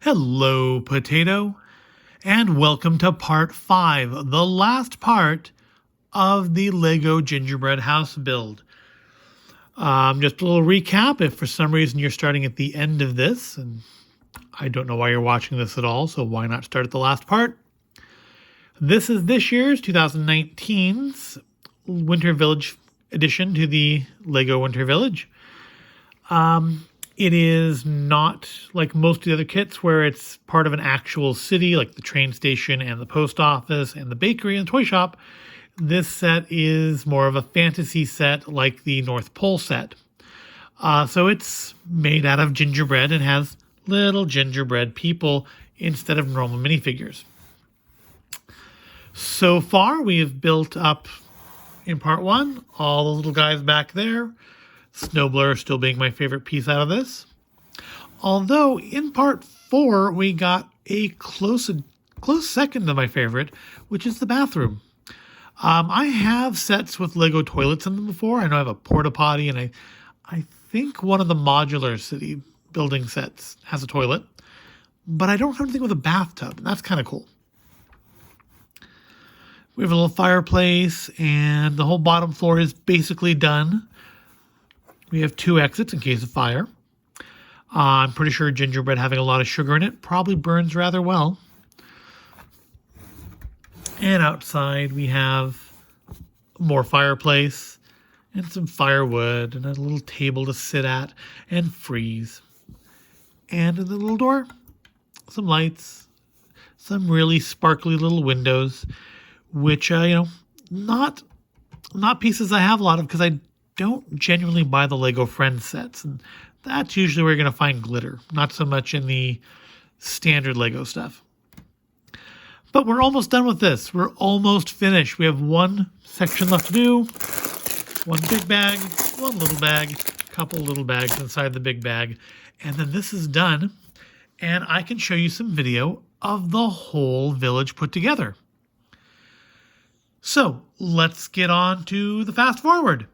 Hello, Potato, and welcome to part 5, the last part of the Lego Gingerbread house build. Just a little recap, if for some reason you're starting at the end of this, and I don't know why you're watching this at all, so why not start at the last part? This is this year's 2019's Winter Village addition to the Lego Winter Village. It is not like most of the other kits where it's part of an actual city, like the train station and the post office and the bakery and the toy shop. This set is more of a fantasy set like the North Pole set. So it's made out of gingerbread and has little gingerbread people instead of normal minifigures. So far, we have built up in part 1 all the little guys back there. Snowblur still being my favorite piece out of this. Although in part 4, we got a close second to my favorite, which is the bathroom. I have sets with Lego toilets in them before. I know I have a porta potty, and I think one of the modular city building sets has a toilet, but I don't have anything with a bathtub, and that's kind of cool. We have a little fireplace, and the whole bottom floor is basically done. We have 2 exits in case of fire. I'm pretty sure gingerbread having a lot of sugar in it probably burns rather well. And outside we have more fireplace and some firewood and a little table to sit at and freeze. And in the little door, some lights, some really sparkly little windows, which, not pieces I have a lot of because I don't genuinely buy the Lego Friends sets, and that's usually where you're going to find glitter, not so much in the standard Lego stuff. But we're almost done with this. We're almost finished. We have one section left to do. One big bag, one little bag, a couple little bags inside the big bag, and then this is done, and I can show you some video of the whole village put together. So let's get on to the fast forward.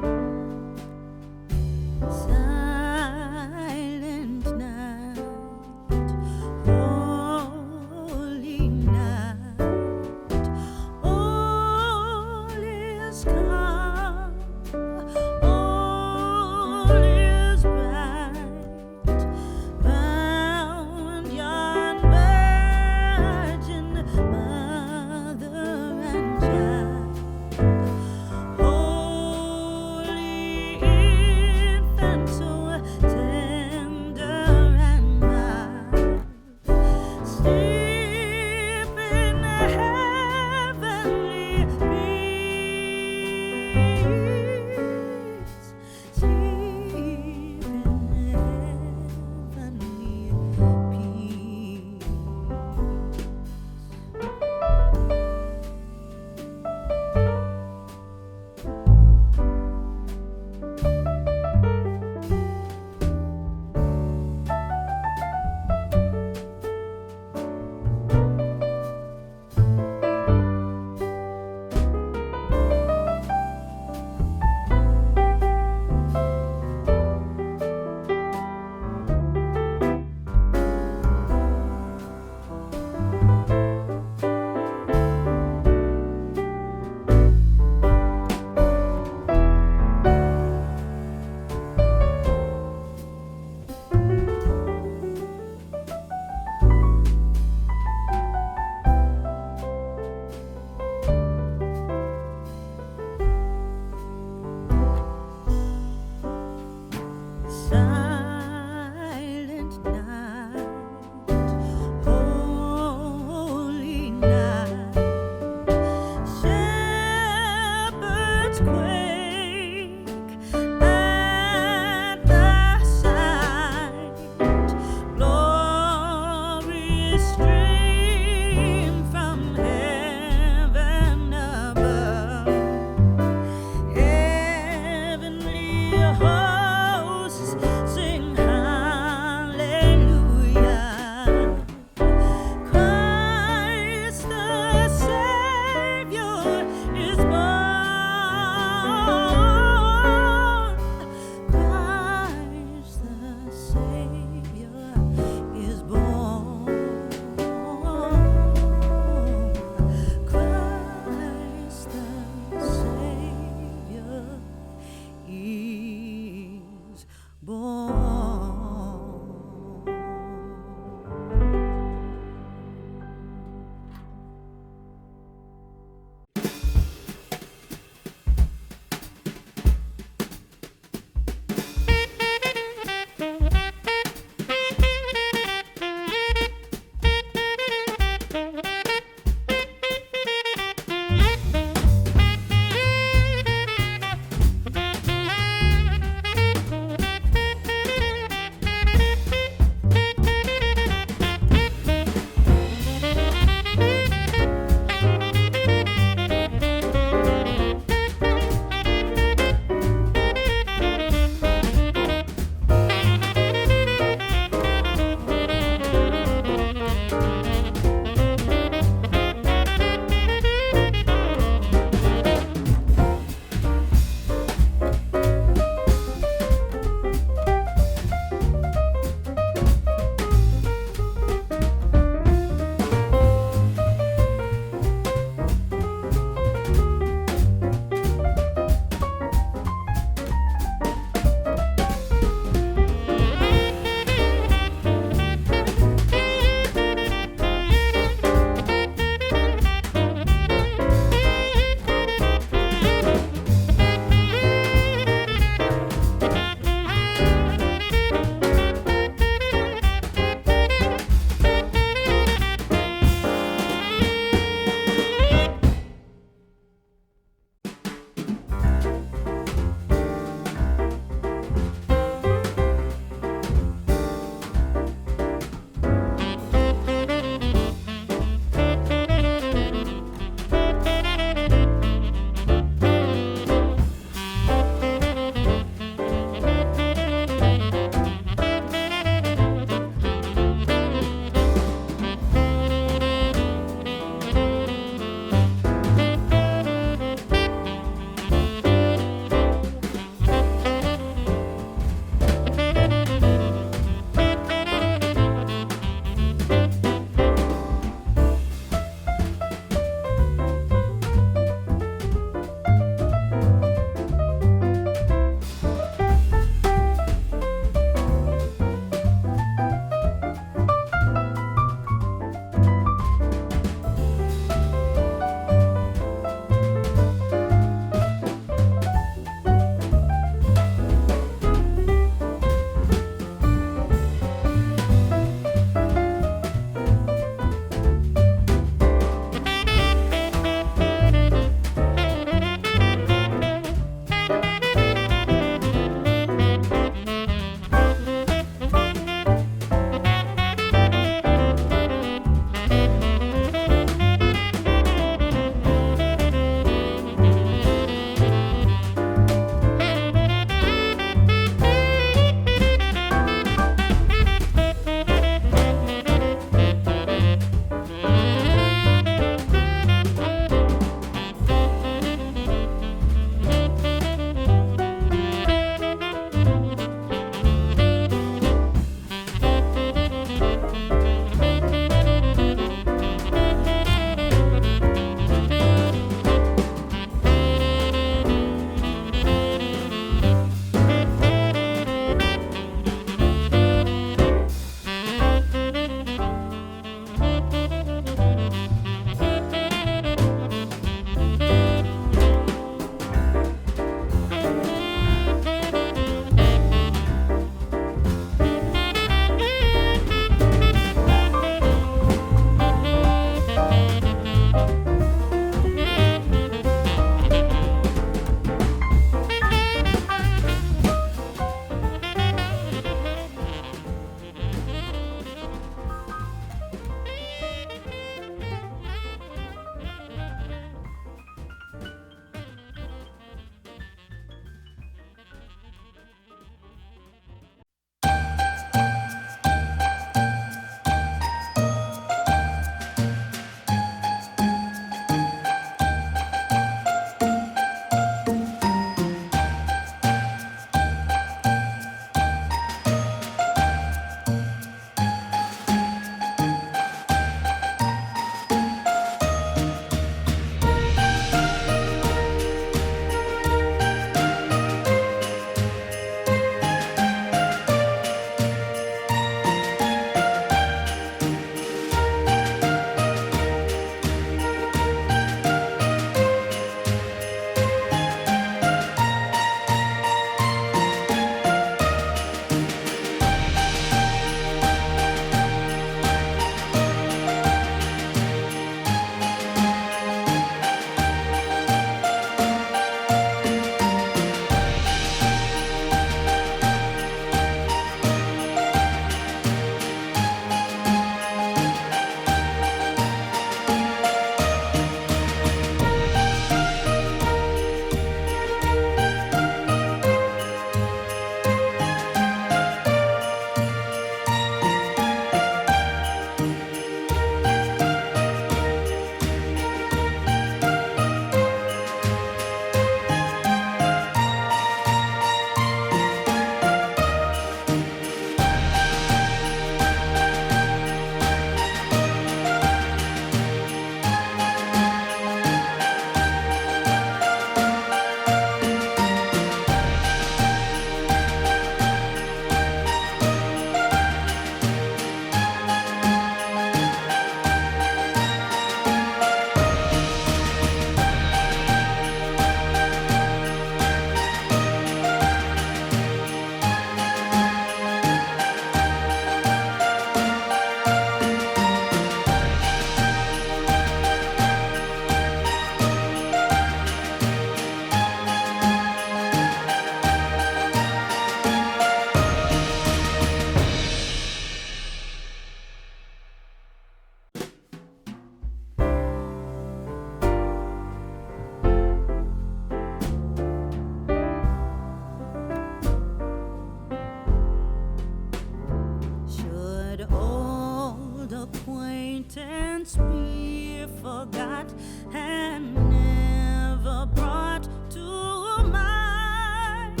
acquaintance be forgot and never brought to mind?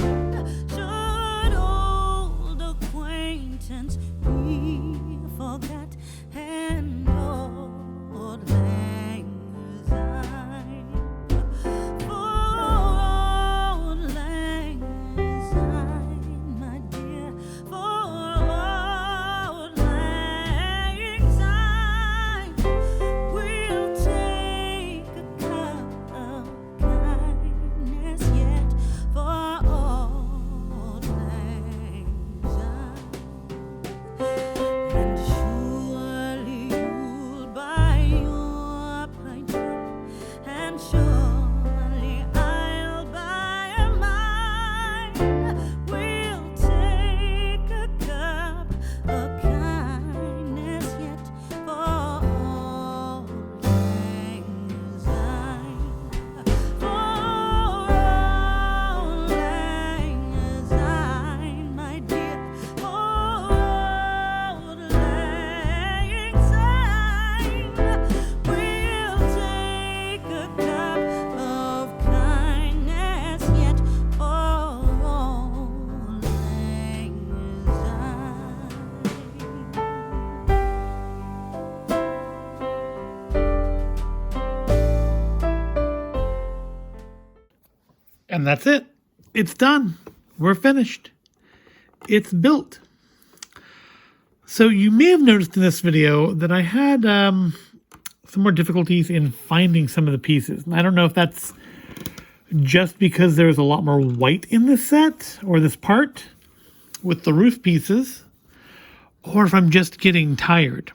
Should old acquaintance be forgot and old lang syne? For old lang syne, my dear, for old lang syne, we'll take a cup of kindness yet for old lang syne. And surely you'll buy your pint cup, and surely I'll buy mine. We'll take a cup of kindness yet for old lang syne. For old lang syne, my dear, for old lang syne, we'll take a cup of kindness yet for old lang syne. And that's it. It's done. We're finished. It's built. So you may have noticed in this video that I had some more difficulties in finding some of the pieces. And I don't know if that's just because there's a lot more white in this set or this part with the roof pieces, or if I'm just getting tired.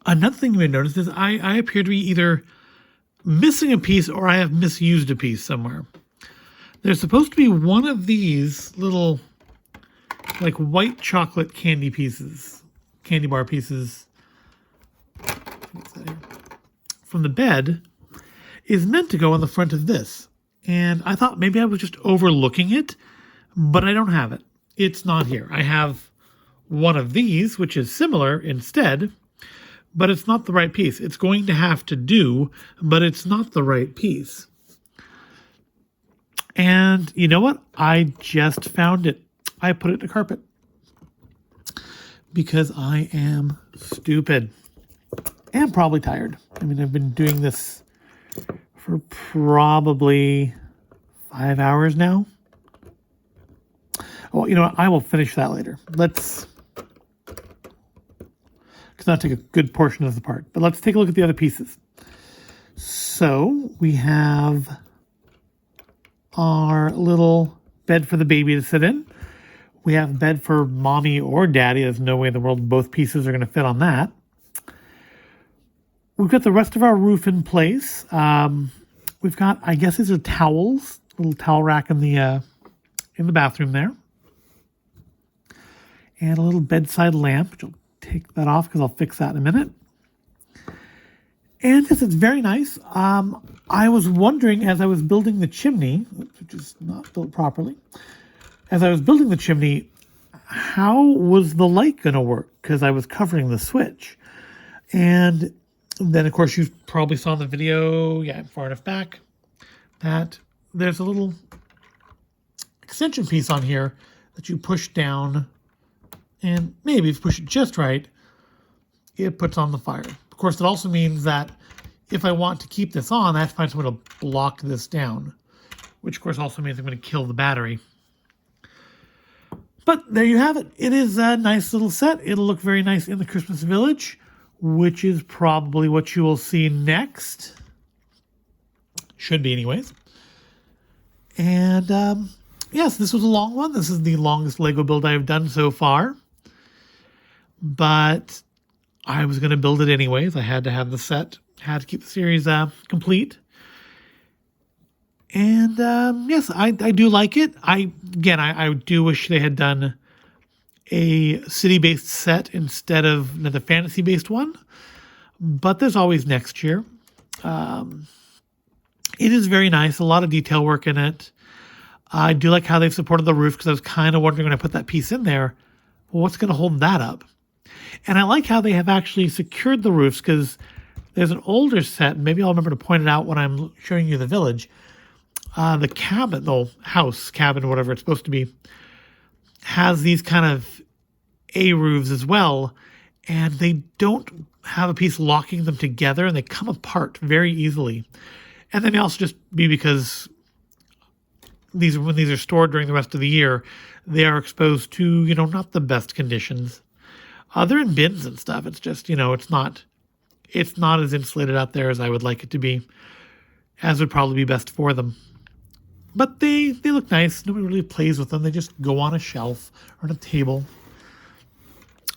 Another thing you may notice is I appear to be either missing a piece or I have misused a piece somewhere. There's supposed to be one of these little like white chocolate candy pieces, candy bar pieces from the bed is meant to go on the front of this. And I thought maybe I was just overlooking it, but I don't have it. It's not here. I have one of these, which is similar instead, but it's not the right piece. It's going to have to do, but it's not the right piece. And you know what? I just found it. I put it in the carpet because I am stupid and probably tired. I mean, I've been doing this for probably 5 hours now. Well, you know what? I will finish that later. Let's not take a good portion of the part, but let's take a look at the other pieces. So we have our little bed for the baby to sit in. We have bed for mommy or daddy. There's no way in the world both pieces are going to fit on that. We've got the rest of our roof in place. We've got, I guess these are towels, little towel rack in the bathroom there. And a little bedside lamp, which I'll take that off because I'll fix that in a minute. And yes, it's very nice. I was wondering as I was building the chimney, which is not built properly, as I was building the chimney, how was the light going to work? Because I was covering the switch. And then, of course, you probably saw in the video, yeah, far enough back, that there's a little extension piece on here that you push down, and maybe if you push it just right, it puts on the fire. Of course, it also means that if I want to keep this on, I have to find someone to block this down, which of course also means I'm going to kill the battery. But there you have it. It is a nice little set. It'll look very nice in the Christmas Village, which is probably what you will see next. Should be anyways. And yes, this was a long one. This is the longest Lego build I've done so far. But I was going to build it anyways. I had to have the set. Had to keep the series complete. And yes, I do like it. I do wish they had done a city-based set instead of another fantasy-based one. But there's always next year. It is very nice. A lot of detail work in it. I do like how they've supported the roof because I was kind of wondering when I put that piece in there, well, what's going to hold that up? And I like how they have actually secured the roofs, because there's an older set, and maybe I'll remember to point it out when I'm showing you the village. The cabin, the house, cabin, whatever it's supposed to be, has these kind of A-roofs as well, and they don't have a piece locking them together, and they come apart very easily. And they may also just be because when these are stored during the rest of the year, they are exposed to, not the best conditions. They're in bins and stuff. It's just, it's not as insulated out there as I would like it to be, as would probably be best for them. But they look nice. Nobody really plays with them. They just go on a shelf or on a table,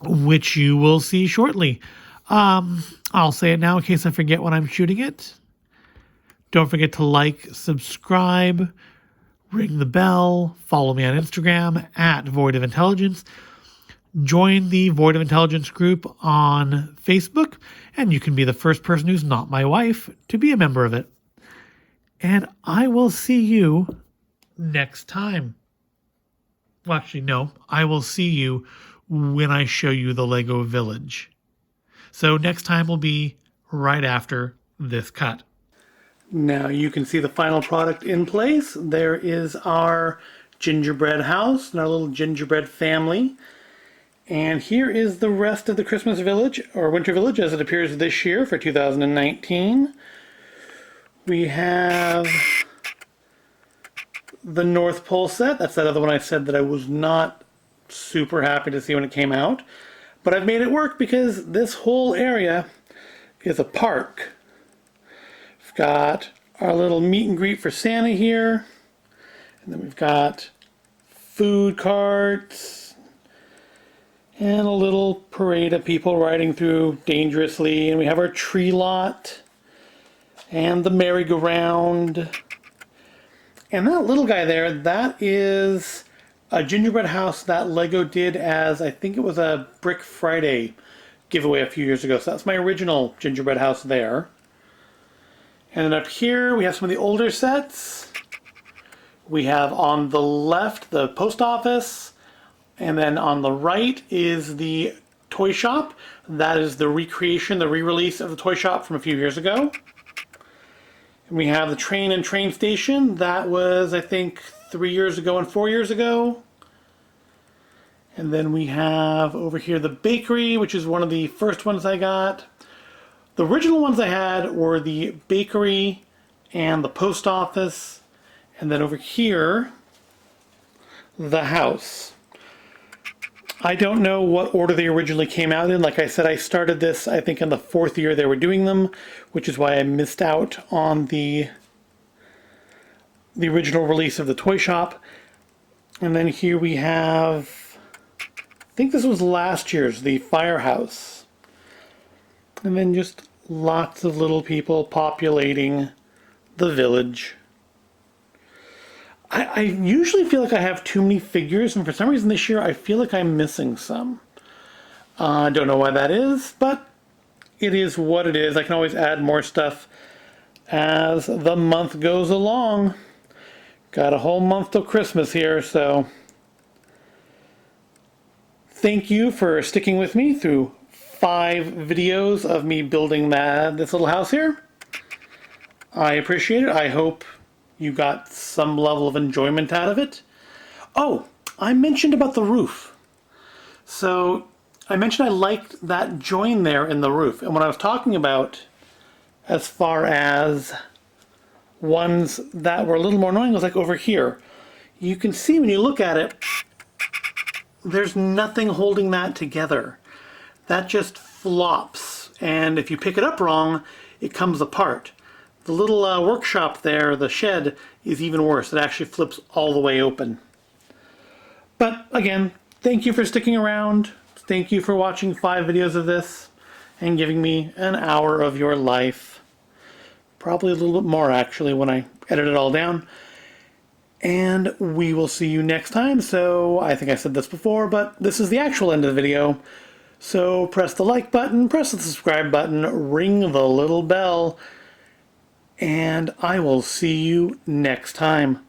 which you will see shortly. I'll say it now in case I forget when I'm shooting it. Don't forget to like, subscribe, ring the bell, follow me on Instagram at Void of Intelligence. Join the Void of Intelligence group on Facebook, and you can be the first person who's not my wife to be a member of it. And I will see you next time. Well, actually, no. I will see you when I show you the Lego Village. So next time will be right after this cut. Now you can see the final product in place. There is our gingerbread house and our little gingerbread family. And here is the rest of the Christmas village, or winter village, as it appears this year for 2019. We have the North Pole set. That's that other one I said that I was not super happy to see when it came out. But I've made it work because this whole area is a park. We've got our little meet and greet for Santa here. And then we've got food carts and a little parade of people riding through dangerously. And we have our tree lot and the merry-go-round. And that little guy there, that is a gingerbread house that Lego did as, I think it was a Brick Friday giveaway a few years ago. So that's my original gingerbread house there. And then up here we have some of the older sets. We have on the left the post office, and then on the right is the toy shop. That is the recreation, the re-release of the toy shop from a few years ago. And we have the train and train station. That was, I think, 3 years ago and 4 years ago. And then we have over here the bakery, which is one of the first ones I got. The original ones I had were the bakery and the post office. And then over here, the house. I don't know what order they originally came out in. Like I said, I started this, I think, in the 4th year they were doing them, which is why I missed out on the original release of the toy shop. And then here we have, I think this was last year's, the firehouse. And then just lots of little people populating the village. I usually feel like I have too many figures, and for some reason this year I feel like I'm missing some. I don't know why that is, but it is what it is. I can always add more stuff as the month goes along. Got a whole month till Christmas here, so thank you for sticking with me through 5 videos of me building this little house here. I appreciate it. I hope you got some level of enjoyment out of it. Oh, I mentioned about the roof. So I mentioned I liked that join there in the roof. And what I was talking about as far as ones that were a little more annoying was like over here. You can see when you look at it, there's nothing holding that together. That just flops. And if you pick it up wrong, it comes apart. The little workshop there, the shed, is even worse. It actually flips all the way open. But again, thank you for sticking around. Thank you for watching 5 videos of this and giving me an hour of your life. Probably a little bit more actually when I edit it all down. And we will see you next time. So I think I said this before, but this is the actual end of the video. So press the like button, press the subscribe button, ring the little bell, and I will see you next time.